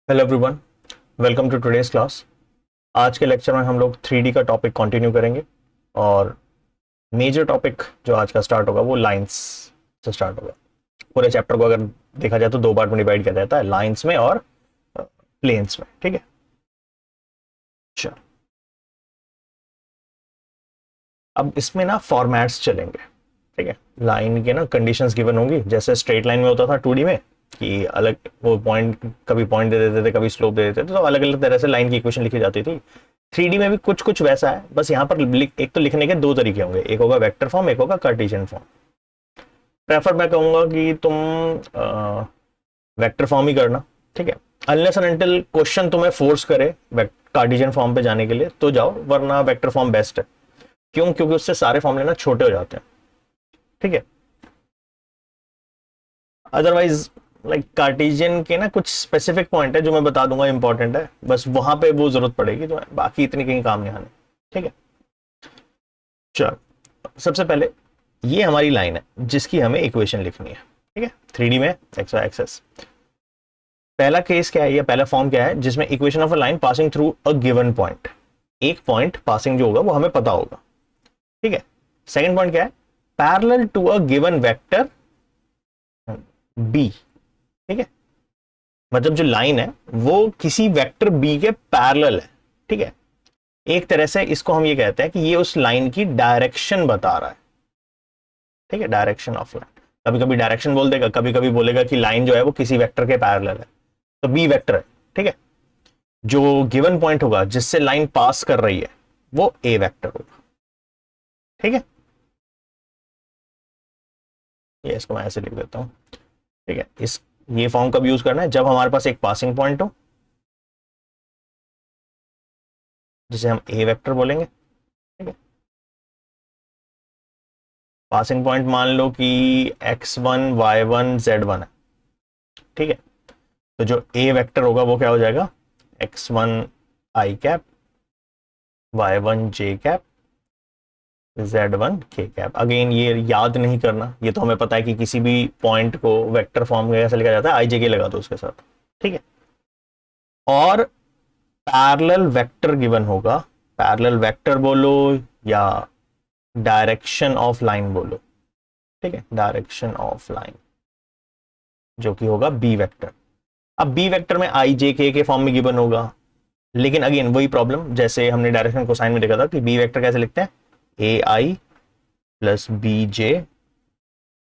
Hello everyone, welcome to today's class. आज के lecture में हम लोग 3D का टॉपिक कंटिन्यू करेंगे और मेजर टॉपिक जो आज का स्टार्ट होगा वो लाइंस से स्टार्ट होगा। पूरे चैप्टर को अगर देखा जाए तो दो पार्ट में डिवाइड किया जाता है, लाइंस में और प्लेन्स में। ठीक है, चलो अब इसमें ना फॉर्मेट्स चलेंगे। ठीक है, लाइन के ना कंडीशंस गिवन होंगी, जैसे स्ट्रेट लाइन में होता था 2D में कि अलग वो पॉइंट, कभी पॉइंट दे देते थे, कभी स्लोप दे देते थे, तो अलग अलग तरह से लाइन की इक्वेशन लिखी जाती थी। 3D में भी कुछ कुछ वैसा है, बस यहाँ पर एक तो लिखने के दो तरीके होंगे, एक होगा वेक्टर फॉर्म, एक होगा कार्टेशियन फॉर्म। प्रेफर मैं कहूंगा कि तुम वेक्टर फॉर्म ही करना। ठीक है, अनलेस एंड अनटिल क्वेश्चन तुम्हें फोर्स करे कार्टेशियन फॉर्म पे जाने के लिए तो जाओ, वरना वेक्टर फॉर्म बेस्ट है। क्यों? क्योंकि उससे सारे फॉर्मूले ना छोटे हो जाते हैं। ठीक है, अदरवाइज लाइक कार्टेशियन के ना कुछ स्पेसिफिक पॉइंट है जो मैं बता दूंगा, इंपॉर्टेंट है, बस वहां पे वो जरूरत पड़ेगी, तो बाकी इतनी कहीं काम नहीं आने। ठीक है, चलो सबसे पहले ये हमारी लाइन है जिसकी हमें इक्वेशन लिखनी है। ठीक है, 3D में एक्स वाई एक्सेस। पहला केस क्या है या पहला फॉर्म क्या है जिसमें equation of a line passing through a given point, एक पॉइंट पासिंग जो होगा वो हमें पता होगा। ठीक है, सेकंड पॉइंट क्या है, parallel to a given vector B. ठीक है, मतलब जो लाइन है वो किसी वेक्टर बी के पैरेलल है। ठीक है, एक तरह से इसको हम ये कहते हैं कि ये उस लाइन की डायरेक्शन बता रहा है। ठीक है, डायरेक्शन ऑफ लाइन। कभी कभी डायरेक्शन बोल देगा, कभी कभी बोलेगा कि लाइन जो है वो किसी वेक्टर के पैरेलल है, तो बी वेक्टर है। ठीक है, जो गिवन पॉइंट होगा जिससे लाइन पास कर रही है वो ए वेक्टर होगा। ठीक है, ये इसको मैं ऐसे लिख देता हूं। ठीक है, इस ये फॉर्म कब यूज करना है, जब हमारे पास एक पासिंग पॉइंट हो जिसे हम ए वेक्टर बोलेंगे। ठीक है, पासिंग पॉइंट मान लो कि x1 y1 z1 है। ठीक है, तो जो ए वेक्टर होगा वो क्या हो जाएगा, x1 आई कैप, y1 जे कैप, z1 के कैप। अगेन ये याद नहीं करना, ये तो हमें पता है कि किसी भी पॉइंट को वेक्टर फॉर्म में कैसे लिखा जाता है, आई जे के लगा दो उसके साथ। ठीक है, और पैरेलल वेक्टर गिवन होगा, पैरेलल वेक्टर बोलो या डायरेक्शन ऑफ लाइन बोलो। ठीक है, डायरेक्शन ऑफ लाइन जो कि होगा बी वेक्टर। अब बी वेक्टर में आई जे के फॉर्म में गिवन होगा, लेकिन अगेन वही प्रॉब्लम जैसे हमने डायरेक्शन कोसाइन में देखा था कि बी वेक्टर कैसे लिखते हैं, ए आई प्लस बी जे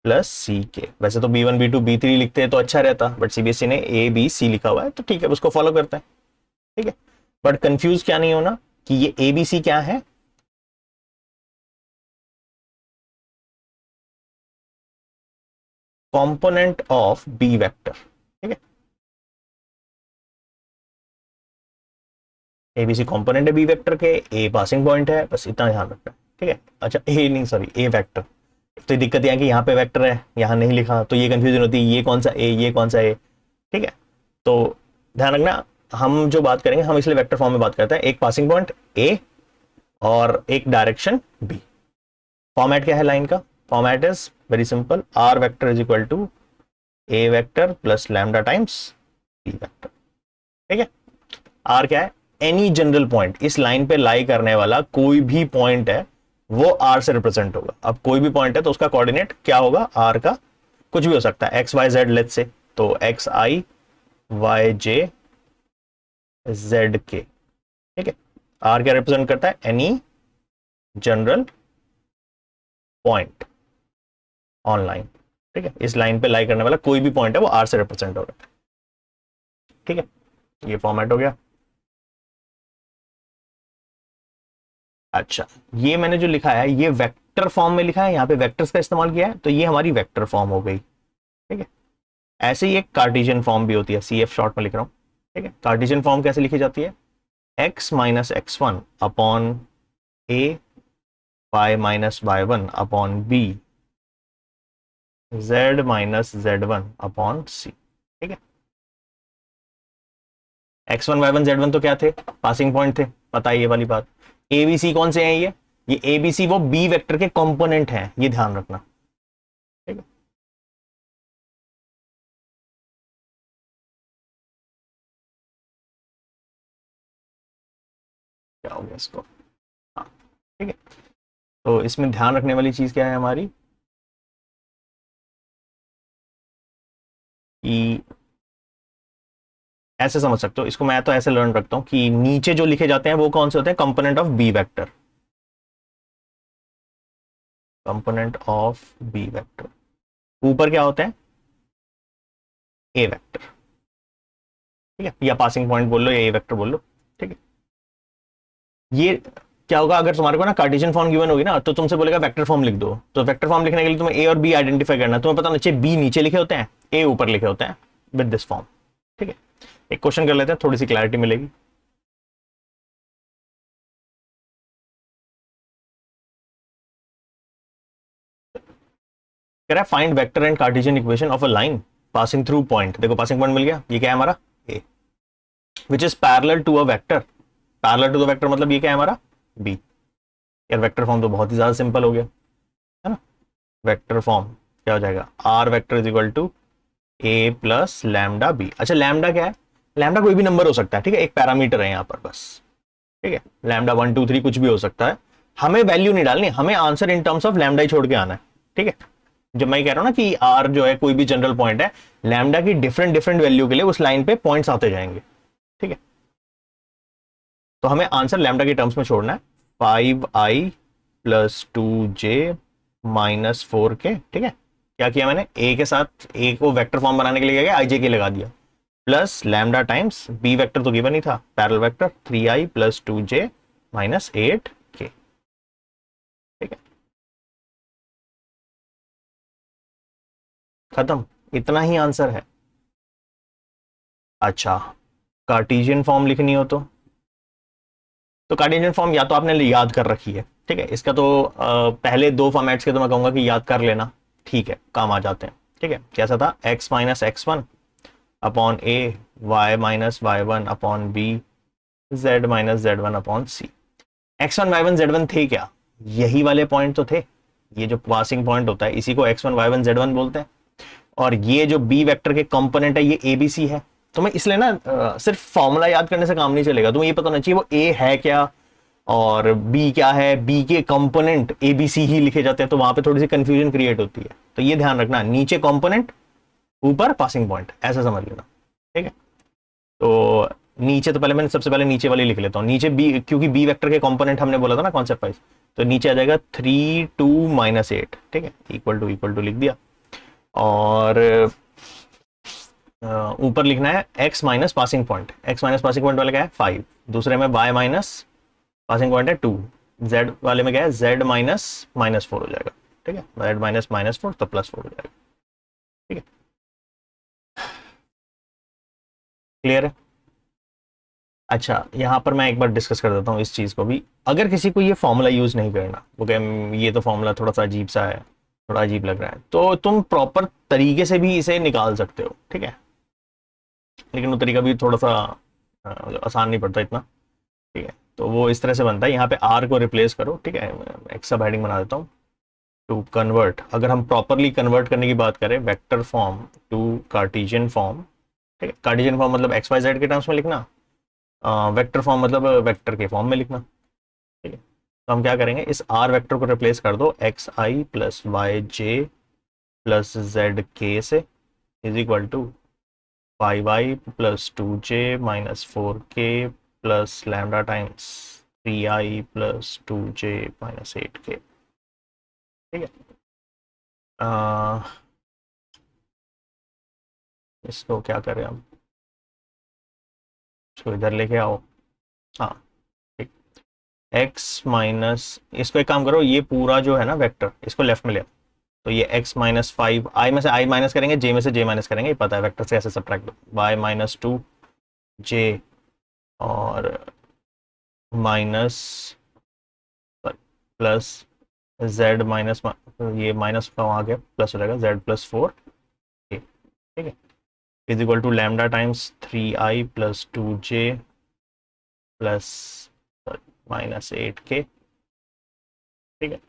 प्लस सी के। वैसे तो B1 B2 B3 लिखते हैं तो अच्छा रहता, बट सीबीएसई ने ए बी सी लिखा हुआ है तो ठीक है, उसको फॉलो करते हैं। ठीक है, बट कंफ्यूज क्या नहीं होना कि ये ए बी सी क्या है, कंपोनेंट ऑफ बी वेक्टर। ठीक है, एबीसी कंपोनेंट है बी वेक्टर के, ए पासिंग पॉइंट है, बस इतना ध्यान रखना है। ठीक है, अच्छा ए नहीं सॉरी ए वेक्टर। तो दिक्कत यह है कि यहाँ पे वेक्टर है, यहाँ नहीं लिखा, तो ये कंफ्यूजन होती है, ये कौन सा ए, ये कौन सा ए। ठीक है, तो ध्यान रखना, हम जो बात करेंगे हम इसलिए वेक्टर फॉर्म में बात करते हैं, एक पासिंग पॉइंट ए और एक डायरेक्शन बी। फॉर्मेट क्या है लाइन का, format is very simple, R vector is equal to A vector plus lambda times B vector. ठीक है, आर क्या है, एनी जनरल पॉइंट, इस लाइन पे लाई करने वाला कोई भी पॉइंट है वो आर से रिप्रेजेंट होगा। अब कोई भी पॉइंट है तो उसका कोऑर्डिनेट क्या होगा, आर का कुछ भी हो सकता है, x Y Z let's say, तो एक्स आई वाई जे जेड के। ठीक है, आर क्या रिप्रेजेंट करता है, any general point on line. ठीक है, इस लाइन पे लाई करने वाला कोई भी पॉइंट है वो आर से रिप्रेजेंट होगा। ठीक है, ये फॉर्मेट हो गया। अच्छा, ये मैंने जो लिखा है ये वेक्टर फॉर्म में लिखा है, यहाँ पे वेक्टर्स का इस्तेमाल किया है, तो ये हमारी वेक्टर फॉर्म हो गई। ठीक है, ऐसे ही एक कार्टेशियन फॉर्म भी होती है, सी एफ शॉर्ट में लिख रहा हूं। ठीक है, कार्टेशियन फॉर्म कैसे लिखी जाती है, x minus x one upon a, y minus y one upon b, z minus z one upon c. ठीक है, x one y one z one तो क्या थे, पासिंग पॉइंट थे, पता है ये वाली बात। ए बी सी कौन से हैं, ये ए बी सी वो बी वेक्टर के कंपोनेंट हैं, ये ध्यान रखना। ठीक है, क्या हो गया इसको, हाँ ठीक है। तो इसमें ध्यान रखने वाली चीज क्या है हमारी, कि ऐसे समझ सकते हो इसको, मैं तो ऐसे लर्न रखता हूं कि नीचे जो लिखे जाते हैं वो कौन से होते हैं, component of B vector, component of B vector. ऊपर क्या होता है, ए वेक्टर, ठीक है, या पासिंग पॉइंट बोल लो या ए वेक्टर बोल लो, ठीक है। ये क्या होगा, अगर तुम्हारे को ना कार्टेशियन फॉर्म गिवन होगी ना, तो तुमसे बोलेगा वेक्टर फॉर्म लिख दो, तो वेक्टर फॉर्म लिखने के लिए तुम्हें ए और बी आइडेंटिफाई करना है, तुम्हें पता नीचे बी नीचे लिखे होते हैं, ए ऊपर लिखे होते हैं विद दिस फॉर्म, ठीक है। एक क्वेश्चन कर लेते हैं, थोड़ी सी क्लैरिटी मिलेगी। कह रहा है find vector and cartesian equation of a line passing through point, देखो पासिंग पॉइंट मिल गया, ये क्या है हमारा a, which is parallel to a vector, parallel to the vector मतलब ये क्या है हमारा बी। यार वेक्टर फॉर्म तो बहुत ही ज्यादा सिंपल हो गया, है ना। वेक्टर फॉर्म क्या हो जाएगा, R vector is equal to A plus lambda B. अच्छा लैम्डा क्या है, लैम्डा कोई भी नंबर हो सकता है, ठीक है, एक पैरामीटर है यहाँ पर बस, ठीक है, लैम्डा 1 2 3 कुछ भी हो सकता है, हमें वैल्यू नहीं डालनी, हमें answer in terms of lambda ही छोड़ के आना है, ठीक है। जब मैं कह रहा हूं ना कि आर जो है कोई भी जनरल पॉइंट है, लैम्डा की डिफरेंट डिफरेंट वैल्यू के लिए उस लाइन पे पॉइंट्स आते जाएंगे, ठीक है। तो हमें आंसर लैम्डा के टर्म्स में छोड़ना है, 5i plus 2j minus 4k, ठीक है। क्या किया मैंने, ए के साथ ए को वेक्टर फॉर्म बनाने के लिए क्या आई जे के लगा दिया, plus lambda times B vector तो गिवन ही था, parallel vector 3i plus 2j minus 8k, ठीक है, खत्म, इतना ही आंसर है। अच्छा कार्टेशियन फॉर्म लिखनी हो तो कार्टेशियन फॉर्म या तो आपने याद कर रखी है, ठीक है, इसका तो पहले दो फॉर्मेट्स के तो मैं कहूंगा कि याद कर लेना, ठीक है, काम आ जाते हैं, ठीक है। कैसा था, x minus x one upon a, y minus y one upon b, z minus z one upon c. X one y one z one थे क्या, यही वाले पॉइंट तो थे, ये जो पासिंग पॉइंट होता है इसी को x1 y1 z1 बोलते हैं, और ये जो बी वेक्टर के कंपोनेंट है ये ए बी सी है। तुम्हें इसलिए ना सिर्फ फॉर्मूला याद करने से काम नहीं चलेगा, तुम्हें ये पता होना चाहिए वो ए है क्या और बी क्या है, बी के कंपोनेंट ए बी सी ही लिखे जाते हैं, तो वहां पे थोड़ी सी कंफ्यूजन क्रिएट होती है, तो ये ध्यान रखना, नीचे कंपोनेंट ऊपर पासिंग पॉइंट, ऐसा समझ लेना, ठीक है। तो नीचे तो पहले मैंने सबसे पहले नीचे वाली लिख लेता हूँ, नीचे बी, क्योंकि बी वेक्टर के कंपोनेंट हमने बोला था ना कॉन्सेप्ट वाइज, तो नीचे आ जाएगा 3 2 -8, ठीक है, इक्वल टू लिख दिया, और ऊपर लिखना है x minus passing point, x minus passing point वाले क्या है 5, दूसरे में y माइनस पासिंग पॉइंट है 2, z वाले में क्या है z माइनस -4 हो जाएगा, ठीक है, z माइनस -4 तो +4 हो जाएगा, ठीक है, क्लियर है। अच्छा यहां पर मैं एक बार डिस्कस कर देता हूँ इस चीज को भी, अगर किसी को ये फॉर्मूला यूज नहीं करना, वो कहे ये तो फॉर्मूला थोड़ा सा अजीब सा है, थोड़ा अजीब लग रहा है, तो तुम प्रॉपर तरीके से भी इसे निकाल सकते हो, ठीक है, लेकिन वो तरीका भी थोड़ा सा आसान नहीं पड़ता इतना, ठीक है। तो वो इस तरह से बनता है, यहाँ पे आर को रिप्लेस करो, ठीक है, एक सब हेडिंग बना देता हूँ, टू कन्वर्ट, अगर हम प्रॉपरली कन्वर्ट करने की बात करें vector form to Cartesian form, ठीक है, कार्टेशियन फॉर्म मतलब एक्स वाई जेड के टर्म्स में लिखना, वेक्टर फॉर्म मतलब वेक्टर के फॉर्म में लिखना, ठीक है। तो हम क्या करेंगे, इस आर वेक्टर को रिप्लेस कर दो X I plus Y J plus Z K से, is equal to 5i plus 2j minus 4k plus lambda times 3i plus 2j minus 8k, ठीक है। इसको क्या करें हम, इसको इधर लेके आओ, हाँ ठीक, x माइनस, इसको एक काम करो, ये पूरा जो है ना वेक्टर इसको लेफ्ट में ले आओ, तो ये x माइनस 5, आई में से आई माइनस करेंगे, j में से j माइनस करेंगे, ये पता है वेक्टर से ऐसे सब्ट्रैक्ट, y माइनस 2j और माइनस प्लस z माइनस, ये माइनस का वहाँ आ गया प्लस हो जाएगा z प्लस 4, ठीक है, is equal to lambda times 3i plus 2j plus minus 8k, ठीक है।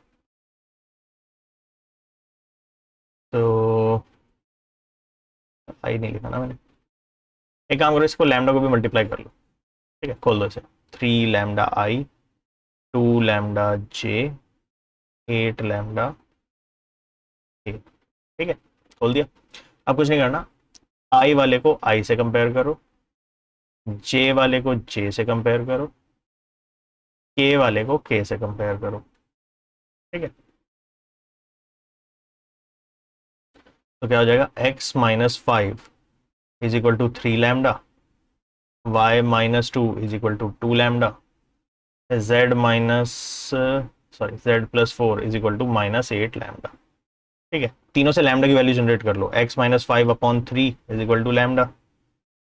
तो आई नहीं लिखा ना मैंने, एक काम करो इसको लैम्डा को भी मल्टीप्लाई कर लो, ठीक है, खोल दो इसे, 3 लैम्डा आई 2 लैम्डा जे 8 लैम्डा ए। ठीक है, खोल दिया। अब कुछ नहीं करना, आई वाले को आई से कंपेयर करो, जे वाले को जे से कंपेयर करो, के वाले को के से कंपेयर करो। ठीक है, तो क्या हो जाएगा, x minus 5 is equal to 3 lambda, y minus 2 is equal to 2 lambda, z minus sorry z plus 4 is equal to minus 8 lambda. ठीक है, तीनों से लैम्डा की वैल्यू जनरेट कर लो, x minus 5 upon 3 is equal to lambda,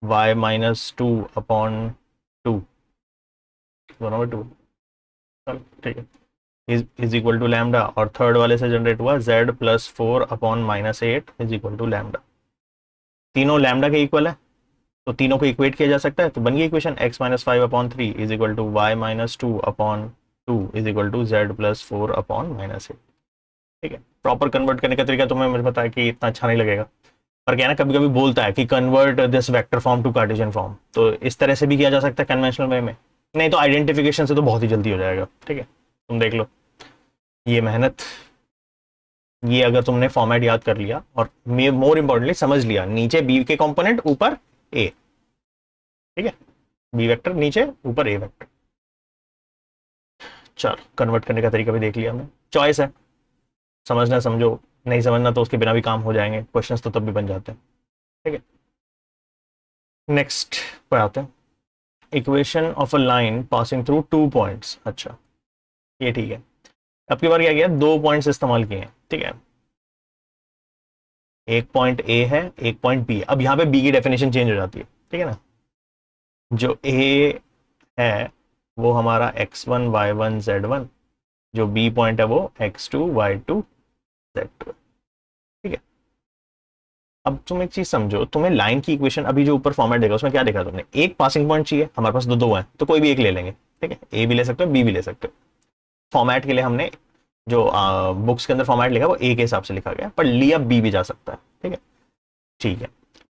y minus 2 upon 2, दोनों में 2, चलो ठीक है, इज इक्वल टू लैम्डा, और थर्ड वाले से जनरेट हुआ z plus 4 upon minus 8 is equal to lambda. तीनों लैम्डा के इक्वल है, तो तीनों को इक्वेट किया जा सकता है, तो बन गई equation x minus 5 upon 3 is equal to y minus 2 upon 2 is equal to z plus 4 upon minus 8। ठीक है, प्रॉपर कन्वर्ट करने का तरीका तुम्हें मुझे पता है कि इतना अच्छा नहीं लगेगा, पर क्या ना कभी कभी बोलता है कि convert this vector form to Cartesian form, तो इस तरह से भी किया जा सकता है कन्वेंशनल वे में, नहीं तो आइडेंटिफिकेशन से तो बहुत ही जल्दी हो जाएगा। ठीक है, तुम देख लो ये मेहनत, ये अगर तुमने फॉर्मेट याद कर लिया और मोर इंपॉर्टेंटली समझ लिया, नीचे बी के कंपोनेंट ऊपर ए, ठीक है, बी वेक्टर नीचे ऊपर ए वेक्टर। चलो कन्वर्ट करने का तरीका भी देख लिया हमने, चॉइस है, समझना समझो, नहीं समझना तो उसके बिना भी काम हो जाएंगे, क्वेश्चंस तो तब भी बन जाते हैं। ठीक है, नेक्स्ट पर आते हैं, equation of a line passing through 2 points. अच्छा ये ठीक है, अब की बार क्या किया, 2 पॉइंट्स इस्तेमाल किए हैं। ठीक है, एक पॉइंट ए है, एक पॉइंट बी। अब यहाँ पे बी की डेफिनेशन चेंज हो जाती है। ठीक है ना, जो ए है वो हमारा x1 y1 z1, जो बी पॉइंट है वो x2 y2 z2। ठीक है, अब तुम एक चीज समझो, तुम्हें लाइन की इक्वेशन अभी जो ऊपर फॉर्मेट देखा उसमें क्या देखा तुमने, एक पासिंग पॉइंट चाहिए, हमारे पास दो दो है तो कोई भी एक ले लेंगे। ठीक है, ए भी ले सकते हो बी भी ले सकते हो, फॉर्मेट के लिए हमने जो बुक्स के अंदर फॉर्मेट लिखा वो ए के हिसाब से लिखा गया, पर लिया बी भी जा सकता है। ठीक है, ठीक है,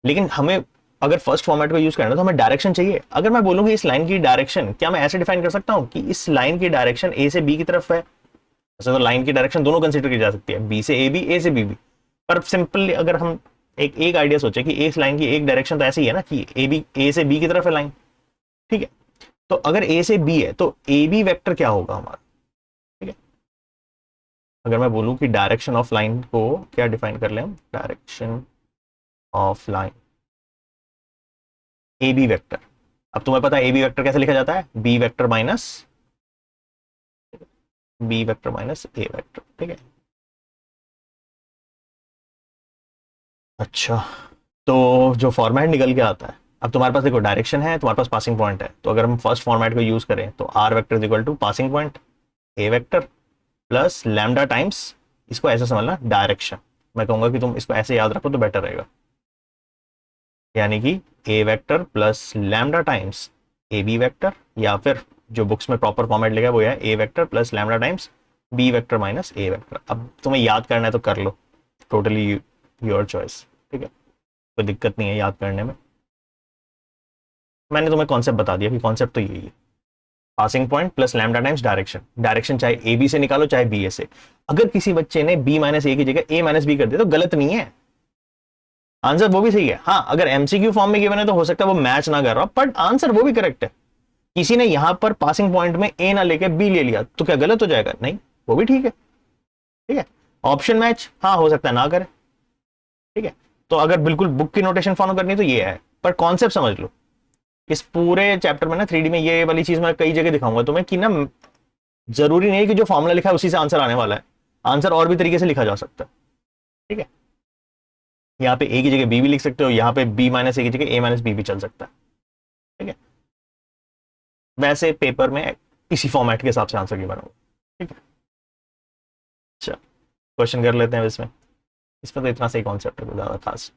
लेकिन हमें अगर फर्स्ट फॉर्मेट को यूज करना है तो हमें डायरेक्शन चाहिए। अगर मैं बोलूँ कि इस लाइन की डायरेक्शन, क्या मैं ऐसे डिफाइन कर सकता हूँ कि इस लाइन की डायरेक्शन ए से बी की तरफ है, वैसे तो लाइन की डायरेक्शन दोनों कंसिडर की जा सकती है, बी से ए भी ए से बी भी, पर सिंपली अगर हम एक एक आइडिया सोचे कि इस लाइन की एक डायरेक्शन तो ऐसी है ना कि ए बी ए से बी की तरफ है लाइन। ठीक है, तो अगर ए से बी है तो ए बी वेक्टर क्या होगा हमारा। ठीक है, अगर मैं बोलूं कि डायरेक्शन ऑफ लाइन को क्या डिफाइन कर ले हम, direction of line A B vector. अब तुम्हें पता है ए बी वेक्टर कैसे लिखा जाता है, B vector minus a vector. ठीक है, अच्छा, तो जो फॉर्मेट निकल के आता है, अब तुम्हारे पास देखो डायरेक्शन है, तुम्हारे पास पासिंग पॉइंट है, तो अगर हम फर्स्ट फॉर्मेट को यूज करें तो R vector is equal to passing point A vector plus lambda times, इसको ऐसे समझना डायरेक्शन, मैं कहूंगा कि तुम इसको ऐसे याद रखो तो बेटर रहेगा, यानी कि a vector plus lambda times A B vector, या फिर जो बुक्स में प्रॉपर फॉर्मेट लिखा है वो है a vector plus lambda times B vector minus a vector. अब तुम्हें याद करना है तो कर लो, टोटली योर चॉइस। ठीक है, कोई दिक्कत नहीं है याद करने में, मैंने तुम्हें कॉन्सेप्ट बता दिया कि कॉन्सेप्ट तो यही है, passing point plus lambda times direction, direction चाहे ए बी से निकालो चाहे बी ए से। अगर किसी बच्चे ने बी माइनस ए की जगह ए माइनस बी कर दिया तो गलत नहीं है, आंसर वो भी सही है। हाँ, अगर एमसीक्यू फॉर्म में गिवन है तो हो सकता है वो मैच ना कर रहा, बट आंसर वो भी करेक्ट है। किसी ने यहां पर पासिंग पॉइंट में ए ना लेके बी ले लिया तो क्या गलत हो जाएगा, नहीं, वो भी ठीक है। ठीक है, ऑप्शन मैच हाँ हो सकता है ना करे। ठीक है, तो अगर बिल्कुल बुक की नोटेशन फॉलो करनी है तो ये है, पर कॉन्सेप्ट समझ लो। इस पूरे चैप्टर में ना 3D में ये वाली चीज मैं कई जगह दिखाऊंगा तुम्हें कि ना जरूरी नहीं है कि जो फॉर्मूला लिखा है उसी से आंसर आने वाला है, आंसर और भी तरीके से लिखा जा सकता है। ठीक है, यहाँ पे ए की जगह बी भी लिख सकते हो, यहाँ पे बी माइनस ए की जगह ए माइनस बी भी चल सकता है। ठीक है, वैसे पेपर में इसी फॉर्मेट के हिसाब से आंसर गिवन होगा। ठीक है, अच्छा क्वेश्चन कर लेते हैं इसमें तो इतना सही कॉन्सेप्ट है, ज्यादा खास।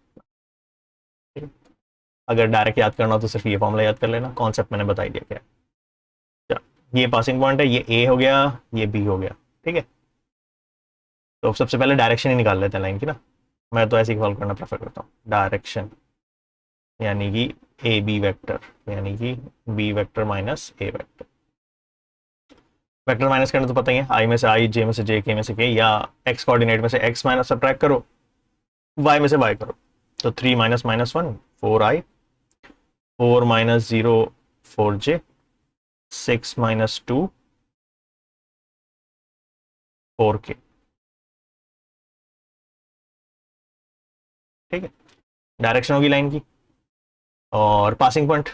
ठीक है, अगर डायरेक्ट याद करना हो तो सिर्फ ये फॉर्मूला याद कर लेना, कॉन्सेप्ट मैंने बता ही दिया क्या है। अच्छा, ये पासिंग पॉइंट है, ये ए हो गया, ये बी हो गया। ठीक है, तो सबसे पहले डायरेक्शन ही निकाल लेते हैं लाइन की ना, मैं तो ऐसे ही सॉल्व करना प्रेफर करता हूँ, डायरेक्शन यानी कि ए बी वेक्टर, यानी कि B vector minus a vector. Vector minus करना तो पता ही है, आई में से आई, जे में से जे, के में से के, या एक्स कोऑर्डिनेट में से एक्स माइनस सब्ट्रैक्ट करो, वाई में से वाई करो। तो 3 minus minus 1 4i, 4 minus 0 4j, 6 minus 2 4k। ठीक है, डायरेक्शन होगी लाइन की, और पासिंग पॉइंट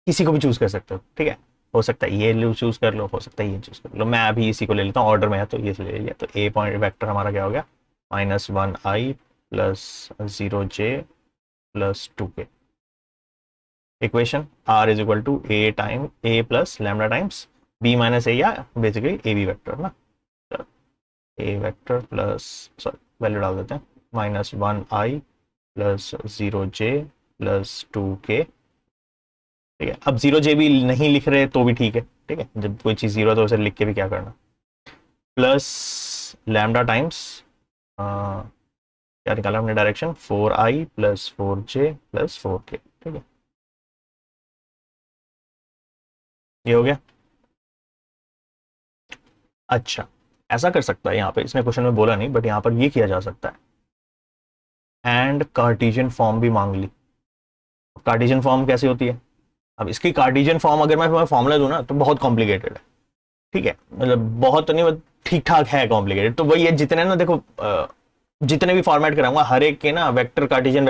किसी को भी चूज कर सकते हो। ठीक है, हो सकता है ये चूज कर लो, हो सकता है ये चूज कर लो, मैं अभी इसी को ले लेता हूँ, ऑर्डर में है तो ये ले लिया। तो ए पॉइंट वेक्टर हमारा क्या हो गया, -1i plus 0j plus 2k। Equation r is equal to a time a plus lambda times b minus a, या बेसिकली ए बी वेक्टर ना, a vector plus, sorry value डाल देते हैं, -1i plus 0j plus 2k। ठीक है, अब 0j भी नहीं लिख रहे तो भी ठीक है। ठीक है, जब कोई चीज़ 0 है तो उसे लिख के भी क्या करना, प्लस लैम्डा टाइम्स क्या निकाला हमने direction, 4i plus 4j plus 4k। ठीक है, ये हो गया। अच्छा, ऐसा कर सकता है, यहाँ पे इसने क्वेश्चन में बोला नहीं बट यहाँ पर ये किया जा सकता है, एंड कार्टेशियन फॉर्म भी मांग ली। कार्टेशियन फॉर्म कैसे होती है, अब इसकी कार्टेशियन फॉर्म अगर मैं तुम्हें फॉर्मूला दूं ना तो बहुत कॉम्प्लिकेटेड है। ठीक है, मतलब बहुत तो नहीं, ठीक ठाक है कॉम्प्लिकेटेड। तो वही है, जितने ना देखो जितने भी फॉर्मेट कराऊंगा हर एक के ना वेक्टर कार्टेशियन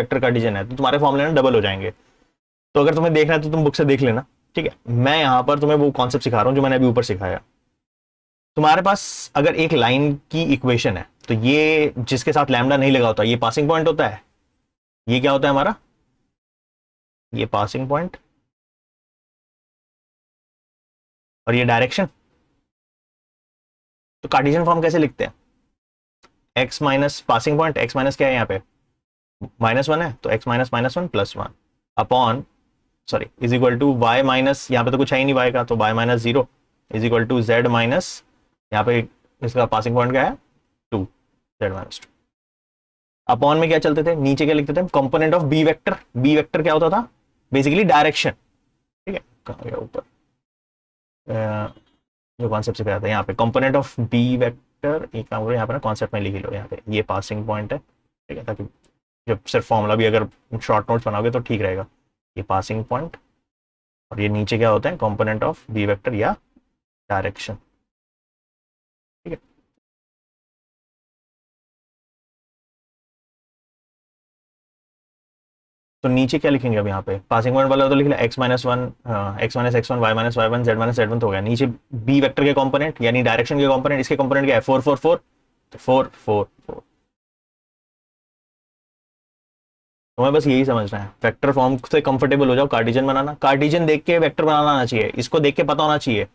है, तो तुम्हारे फॉर्मूले ना डबल हो जाएंगे। तो अगर तुम्हें देखना है तो तुम बुक से देख लेना। ठीक है, मैं यहाँ पर तुम्हें वो कॉन्सेप्ट सिखा रहा हूँ जो मैंने अभी ऊपर सिखाया। तुम्हारे पास अगर एक लाइन की इक्वेशन है तो ये जिसके साथ लैम्डा नहीं लगा होता ये पासिंग पॉइंट होता है, ये क्या होता है हमारा, ये पासिंग पॉइंट, और ये डायरेक्शन। तो कार्टेशियन फॉर्म कैसे लिखते हैं, X minus passing point, X minus क्या है यहाँ पे -1 है, तो X minus -1 plus 1 upon, sorry is equal to Y minus, यहाँ पे तो कुछ है ही नहीं वाई का, तो Y minus 0 is equal to Z minus, यहाँ पे इसका पासिंग पॉइंट क्या है 2, z-2। अपॉन में क्या चलते थे, नीचे क्या लिखते थे, component of B vector. B vector क्या होता था, बेसिकली डायरेक्शन। ठीक है, कहाँ गया ऊपर जो कॉन्सेप्ट सिखाया था यहाँ पे, कंपोनेंट ऑफ बी वेक्टर। एक काम करो यहाँ पे ना कॉन्सेप्ट में लिख लो, यहाँ पे ये पासिंग पॉइंट है। ठीक है, ताकि जब सिर्फ फॉर्मूला भी अगर शॉर्ट नोट्स बनाओगे तो ठीक रहेगा। ये पासिंग पॉइंट, और ये नीचे क्या होता है, कंपोनेंट ऑफ बी वेक्टर या डायरेक्शन। ठीक है, तो नीचे क्या लिखेंगे अब यहाँ पे, पासिंग पॉइंट वाला तो लिख लिया x-1, x-x1, y-y1, z-z1 तो हो गया। नीचे बी वेक्टर के कंपोनेंट यानी डायरेक्शन के कंपोनेंट, इसके कंपोनेंट क्या है 4 4 4, तो 4 4 4। तुम्हें बस यही समझना है, वेक्टर फॉर्म से कंफर्टेबल हो जाओ, कार्टेशियन बनाना, कार्टेशियन देख के वेक्टर बनाना आना चाहिए, इसको देख के पता होना चाहिए,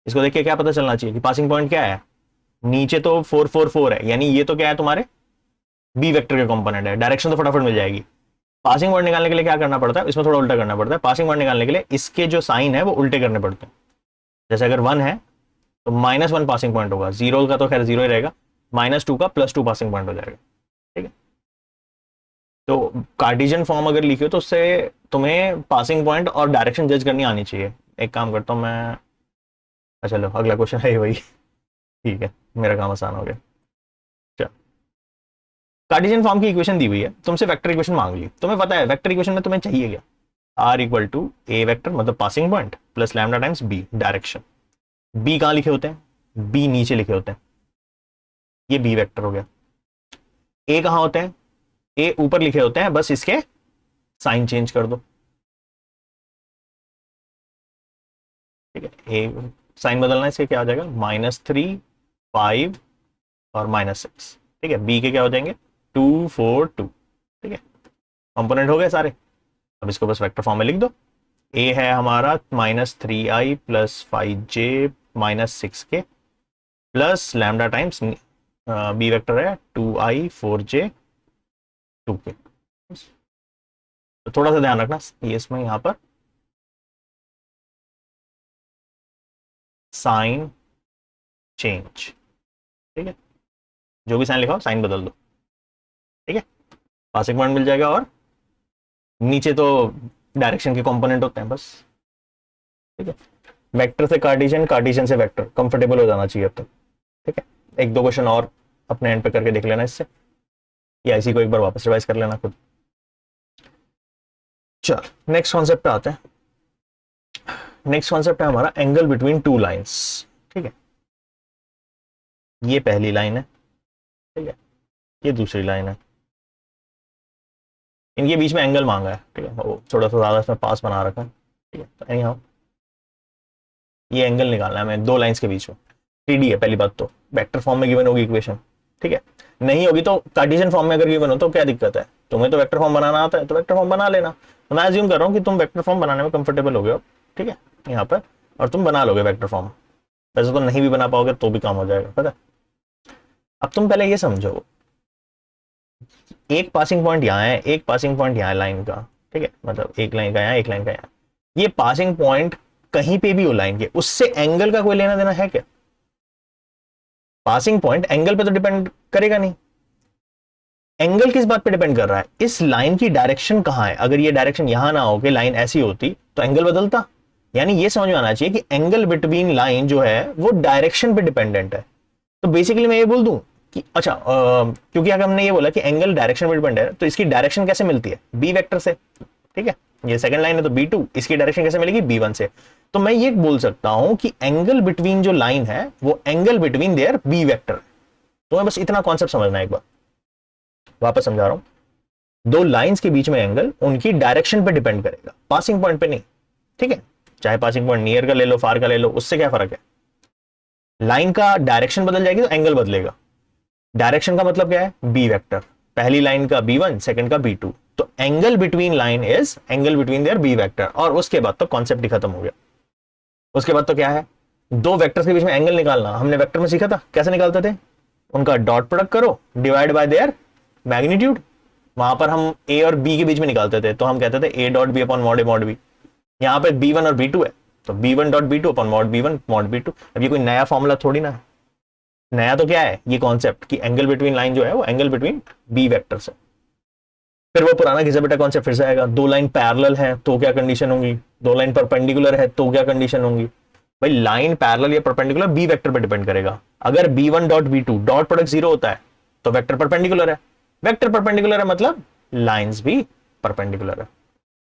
इसको देख के क्या पता चलना चाहिए कि पासिंग पॉइंट क्या है। नीचे तो 4 4 4 है, यानी ये तो क्या है तुम्हारे बी वेक्टर के कंपोनेंट है, डायरेक्शन तो फटाफट मिल जाएगी। पासिंग पॉइंट निकालने के लिए क्या करना पड़ता है, इसमें थोड़ा उल्टा करना पड़ता है। पासिंग पॉइंट निकालने के लिए इसके जो साइन है वो उल्टे करने पड़ते हैं। जैसे अगर 1 है तो -1 पासिंग पॉइंट होगा, 0 का तो खैर 0 ही रहेगा, -2 का +2 पासिंग पॉइंट हो जाएगा। ठीक है, तो कार्टेशियन फॉर्म अगर लिखे तो उससे तुम्हें पासिंग पॉइंट और डायरेक्शन जज करनी आनी चाहिए। एक काम करता हूँ मैं, अच्छा लो अगला क्वेश्चन है वही। ठीक है, मेरा काम आसान हो गया। चलो, कार्टेशियन फॉर्म की इक्वेशन दी हुई है, तुमसे वेक्टर इक्वेशन मांग ली, तुम्हें पता है वेक्टर इक्वेशन में तुम्हें चाहिए क्या, r equal to A vector मतलब passing point plus lambda times b direction. B कहाँ लिखे होते हैं, बी नीचे लिखे होते हैं, ये बी वेक्टर हो गया। ए कहाँ होते हैं, ए ऊपर लिखे होते हैं, बस इसके साइन चेंज कर दो। ठीक है, ए साइन बदलना, इसके क्या हो जाएगा -3 5 और -6। ठीक है, बी के क्या हो जाएंगे 2 4 2। ठीक है, कंपोनेंट हो गए सारे, अब इसको बस वेक्टर फॉर्म में लिख दो। ए है हमारा -3i plus 5j -6k plus lambda times B vector है 2i 4j 2k। तो थोड़ा सा ध्यान रखना ये इसमें यहाँ पर साइन चेंज। ठीक है, जो भी साइन लिखा हो साइन बदल दो। ठीक है, पासिंग पॉइंट मिल जाएगा, और नीचे तो डायरेक्शन के कंपोनेंट होते हैं बस। ठीक है, वेक्टर से कार्टेशियन, कार्टेशियन से वेक्टर, कंफर्टेबल हो जाना चाहिए अब तक। ठीक है, एक दो क्वेश्चन और अपने एंड पे करके देख लेना इससे, या इसी को एक बार वापस रिवाइज कर लेना खुद। चल नेक्स्ट कॉन्सेप्ट पे आते हैं। नेक्स्ट कॉन्सेप्ट है हमारा एंगल बिटवीन टू लाइंस। ठीक है, ये पहली लाइन है, ठीक है, ये दूसरी लाइन है, इनके बीच में एंगल मांगा है। ठीक है, वो थोड़ा सा ज्यादा इसमें पास बना रखा है। ठीक है, तो एनी हाउ ये एंगल निकालना है हमें दो लाइंस के बीच में। 3D है पहली बात, तो वेक्टर फॉर्म में गिवन होगी इक्वेशन। ठीक है, नहीं होगी तो कार्टेशियन फॉर्म में अगर गिवन हो तो क्या दिक्कत है, तुम्हें तो वेक्टर फॉर्म बनाना आता है तो वेक्टर फॉर्म बना लेना। तो मैं अज्यूम कर रहा हूँ कि तुम वेक्टर फॉर्म बनाने में कंफर्टेबल हो गए हो। ठीक है, यहाँ पर, और तुम बना लोगे वेक्टर फॉर्म। वैसे तो नहीं भी बना पाओगे तो भी काम हो जाएगा, पता है। अब तुम पहले ये समझो, एक पासिंग पॉइंट यहाँ है, एक पासिंग पॉइंट यहाँ है लाइन का। ठीक है, मतलब एक लाइन का यहाँ, एक लाइन का यहाँ। ये पासिंग पॉइंट कहीं पे भी हो लाइन के, उससे एंगल का कोई लेना देना है क्या? पासिंग पॉइंट एंगल पे तो डिपेंड करेगा नहीं। एंगल किस बात पे डिपेंड कर रहा है? इस लाइन की डायरेक्शन कहां है। अगर ये डायरेक्शन यहां ना हो के लाइन ऐसी होती तो एंगल बदलता। यानी ये समझ में आना चाहिए कि एंगल बिटवीन लाइन जो है वो डायरेक्शन पे डिपेंडेंट है। तो बेसिकली मैं ये बोल दूं कि अच्छा, क्योंकि अगर हमने ये बोला कि एंगल डायरेक्शन पे डिपेंड है, तो इसकी डायरेक्शन कैसे मिलती है? बी वेक्टर से। ठीक है, ये सेकंड लाइन है तो B2, इसकी डायरेक्शन कैसे मिलेगी? B1 से। तो मैं ये बोल सकता हूं कि एंगल बिटवीन जो लाइन है वो angle between their B vector. तो मैं बस इतना कॉन्सेप्ट समझना है, एक बार वापस समझा रहा हूं। दो लाइंस के बीच में एंगल उनकी डायरेक्शन पे डिपेंड करेगा, पासिंग पॉइंट पे नहीं। ठीक है, चाहे पासिंग पॉइंट नियर का ले लो, फार का ले लो, उससे क्या फर्क है? लाइन का डायरेक्शन बदल जाएगी तो एंगल बदलेगा। डायरेक्शन का मतलब क्या है? B vector. पहली लाइन का B1, सेकंड का B2। तो angle between line is angle between their B vector. और उसके बाद तो कॉन्सेप्ट ही खत्म हो गया। उसके बाद तो क्या है? दो वेक्टर्स के बीच में एंगल निकालना हमने वेक्टर में सीखा था, कैसे निकालते थे? उनका डॉट प्रोडक्ट करो, डिवाइड बाय देयर मैग्नीट्यूड। वहां पर हम ए और बी के बीच में निकालते थे, तो हम कहते थे A dot B upon mod A mod B. यहाँ पे B1 और B2 है, तो B1 dot B2 upon mod B1 mod B2। अब ये कोई नया फॉर्मूला थोड़ी ना है। नया तो क्या है? ये कॉन्सेप्ट कि एंगल बिटवीन लाइन जो है वो एंगल बिटवीन बी वेक्टर से। फिर वो पुराना घिसा बेटा कॉन्सेप्ट फिर से आएगा। दो लाइन पैरेलल है तो क्या कंडीशन होंगी? दो लाइन परपेंडिकुलर है तो क्या कंडीशन होंगी? भाई लाइन पैरेलल या परपेंडिकुलर बी वेक्टर पे डिपेंड करेगा। अगर B1 dot B2 dot product 0 होता है तो वेक्टर परपेंडिकुलर है। वेक्टर परपेंडिकुलर है मतलब लाइंस भी परपेंडिकुलर है।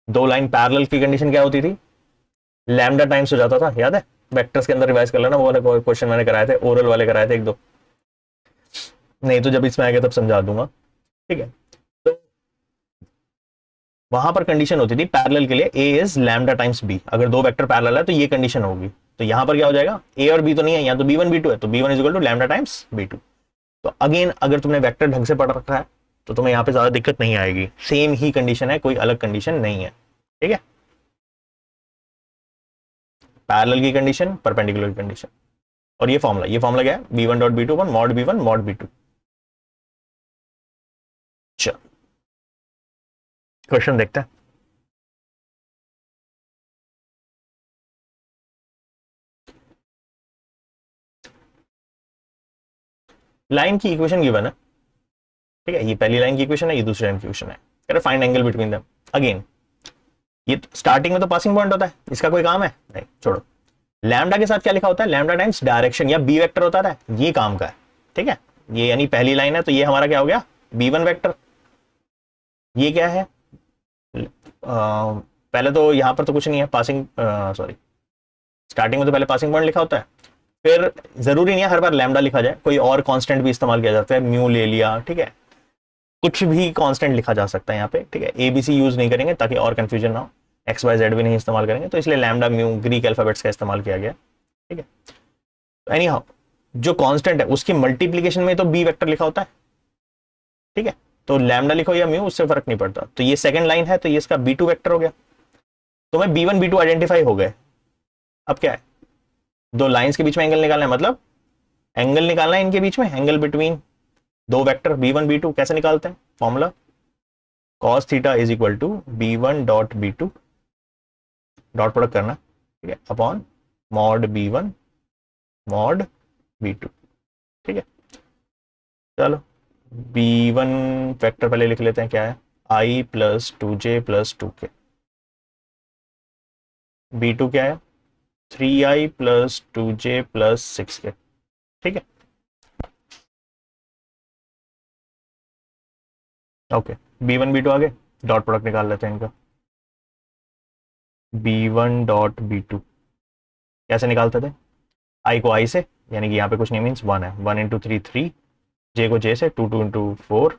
दो लाइन पैरेलल की कंडीशन क्या होती थी? लैम्डा टाइम्स हो जाता था, याद है? वेक्टर्स के अंदर रिवाइज कर लेना, वो वाले क्वेश्चन मैंने कराए थे, ओरल वाले कराए थे एक दो। नहीं तो जब इसमें आएगा तब समझा दूंगा। ठीक है, तो वहां पर कंडीशन होती थी पैरेलल के लिए ए इज लैम्डा टाइम्स बी। अगर दो वेक्टर पैरेलल है तो ये कंडीशन होगी। तो यहां पर क्या हो जाएगा? ए और बी तो नहीं है, यहाँ तो B1 B2 है, तो B1 is equal to lambda times B2। तो अगेन अगर तुमने वेक्टर ढंग से पढ़ रखा है तो तुम्हें यहाँ पे ज्यादा दिक्कत नहीं आएगी। सेम ही कंडीशन है, कोई अलग कंडीशन नहीं है। ठीक है, पैरेलल की कंडीशन, परपेंडिकुलर की कंडीशन, और ये फॉर्मूला क्या है? B1 dot B2 upon mod B1 mod B2। चल क्वेश्चन देखते हैं। लाइन की इक्वेशन गिवन है। ठीक है, ये पहली लाइन की इक्वेशन है, ये दूसरी लाइन की इक्वेशन है। कह रहे find angle between them. Again ये स्टार्टिंग में तो पासिंग पॉइंट होता है, इसका कोई काम है नहीं, छोड़ो। लैम्डा के साथ क्या लिखा होता है? लैम्डा टाइम्स डायरेक्शन या बी वेक्टर होता है, ये काम का है। ठीक है, ये यानी पहली लाइन है तो ये हमारा क्या हो गया? B1 vector. ये क्या है? पहले तो यहां पर तो कुछ नहीं है, पासिंग सॉरी, स्टार्टिंग में तो पहले पासिंग पॉइंट लिखा होता है। फिर जरूरी नहीं है हर बार लैम्डा लिखा जाए, कोई और कांस्टेंट भी इस्तेमाल किया जाता है, म्यू ले लिया। ठीक है, कुछ भी कांस्टेंट लिखा जा सकता है यहाँ पे। ठीक है, ABC यूज नहीं करेंगे ताकि और कंफ्यूजन ना हो। XYZ भी नहीं इस्तेमाल करेंगे, तो इसलिए लैम्डा म्यू ग्रीक अल्फाबेट्स का इस्तेमाल किया गया। ठीक है, तो एनी हाउ जो कांस्टेंट है उसकी मल्टीप्लीकेशन में तो बी वेक्टर लिखा होता है। ठीक है, तो लैम्डा लिखो या म्यू उससे फर्क नहीं पड़ता। तो ये सेकंड लाइन है तो ये इसका B2 वेक्टर हो गया। तो मैं B1 B2 आइडेंटिफाई हो गए। अब क्या है? दो लाइंस के बीच में एंगल निकालना है, मतलब एंगल निकालना है इनके बीच में, एंगल बिटवीन दो वेक्टर B1 B2। कैसे निकालते हैं? Formula cos theta is equal to B1 dot B2, dot product करना। ठीक है, upon mod B1 mod B2। ठीक है, चलो B1 वेक्टर पहले लिख लेते हैं, क्या है? I plus 2J plus 2K। B2 क्या है? 3i plus 2j plus 6k। ठीक है, ओके। B1 B2 आगे, डॉट प्रोडक्ट निकाल लेते हैं इनका। B1 डॉट B2 कैसे निकालते थे? आई को आई से, यानी कि यहाँ पे कुछ नहीं, मीन्स 1 है, 1 × 3 3, जे को जे से, 2 × 4,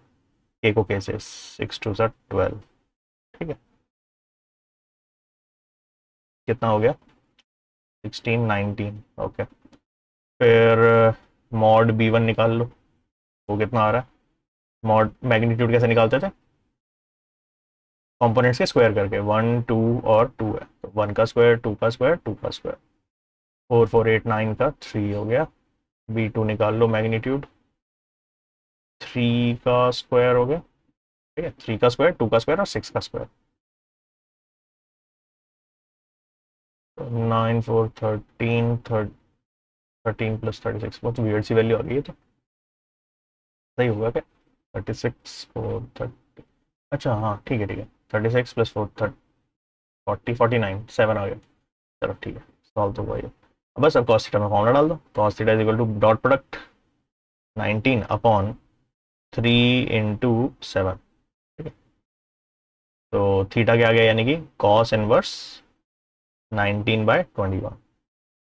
के को के से, 6 × 2 = 12। ठीक है, कितना हो गया? 16 19। ओके, फिर मॉड B1 निकाल लो, वो कितना आ रहा है? मॉड मैग्नीट्यूड कैसे निकालते थे? कंपोनेंट्स के स्क्वायर करके, 1 2 और 2 है तो 1 का स्क्वायर, 2 का स्क्वायर, 2 का स्क्वायर, 4 4 8 9 का 3 हो गया। B2 निकाल लो मैग्नीट्यूड, 3 का स्क्वायर हो गया। ठीक है, 3 का स्क्वायर, 2 का स्क्वायर और 6 का स्क्वायर, 9 4 13 13 + 36। बहुत वियर्ड सी वैल्यू आ गई है, तो सही होगा क्या? 36 4 30, अच्छा हाँ ठीक है ठीक है, 36 + 4 40 49 7 आ गया। चलो ठीक है, सॉल्व तो हुआ ये। बस अब कॉस थीटा में फॉर्मूला डाल दो, cos theta is equal to dot product 19/3 × 7। ठीक है, तो थीटा क्या आ गया, यानी कि कॉस इनवर्स 19/21।